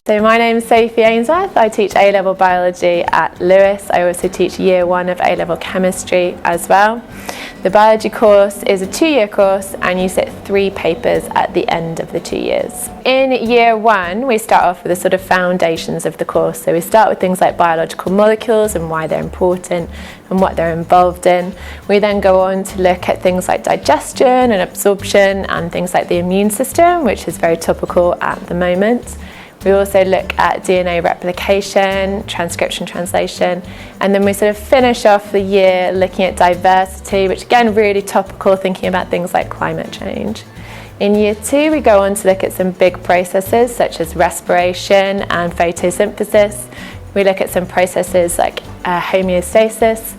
So my name is Sophie Ainsworth. I teach A-Level Biology at Lewes. I also teach Year 1 of A-Level Chemistry as well. The biology course is a 2-year course and you sit 3 papers at the end of the 2 years. In Year 1 we start off with the sort of foundations of the course. So we start with things like biological molecules and why they're important and what they're involved in. We then go on to look at things like digestion and absorption and things like the immune system, which is very topical at the moment. We also look at DNA replication, transcription, translation, and then we sort of finish off the year looking at diversity, which again, really topical, thinking about things like climate change. In Year 2, we go on to look at some big processes such as respiration and photosynthesis. We look at some processes like homeostasis,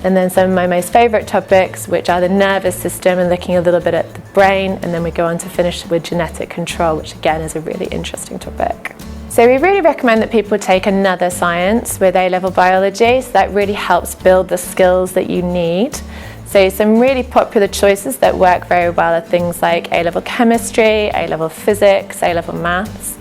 and then some of my most favourite topics, which are the nervous system and looking a little bit at the brain, and then we go on to finish with genetic control, which again is a really interesting topic. So we really recommend that people take another science with A-Level Biology, so that really helps build the skills that you need. So some really popular choices that work very well are things like A-Level Chemistry, A-Level Physics, A-Level Maths.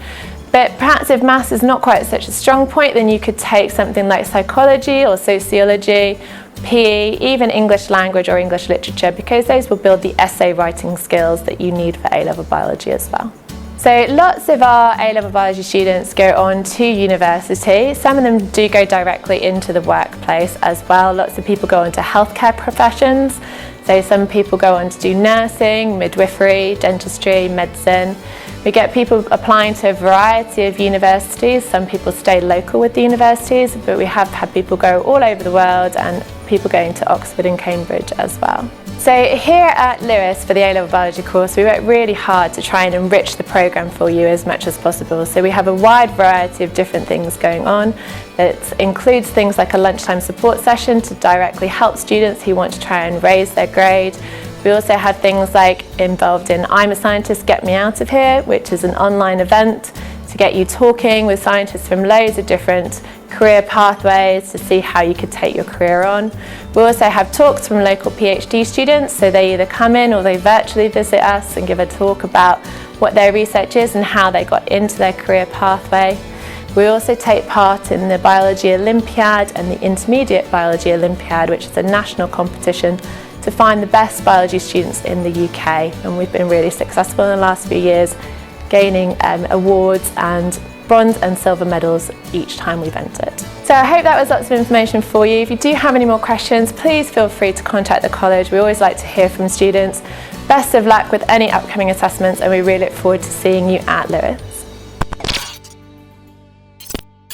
But perhaps if maths is not quite such a strong point, then you could take something like psychology or sociology, PE, even English language or English literature, because those will build the essay writing skills that you need for A-Level Biology as well. So lots of our A-Level Biology students go on to university. Some of them do go directly into the workplace as well. Lots of people go into healthcare professions. So some people go on to do nursing, midwifery, dentistry, medicine. We get people applying to a variety of universities. Some people stay local with the universities, but we have had people go all over the world and people going to Oxford and Cambridge as well. So here at Lewes for the A-Level Biology course, we work really hard to try and enrich the programme for you as much as possible. So we have a wide variety of different things going on. That includes things like a lunchtime support session to directly help students who want to try and raise their grade. We also have things like involved in I'm a Scientist, Get Me Out of Here, which is an online event to get you talking with scientists from loads of different career pathways to see how you could take your career on. We also have talks from local PhD students, so they either come in or they virtually visit us and give a talk about what their research is and how they got into their career pathway. We also take part in the Biology Olympiad and the Intermediate Biology Olympiad, which is a national competition to find the best biology students in the UK, and we've been really successful in the last few years, gaining awards and bronze and silver medals each time we've entered. So I hope that was lots of information for you. If you do have any more questions, please feel free to contact the college. We always like to hear from students. Best of luck with any upcoming assessments, and we really look forward to seeing you at Lewes.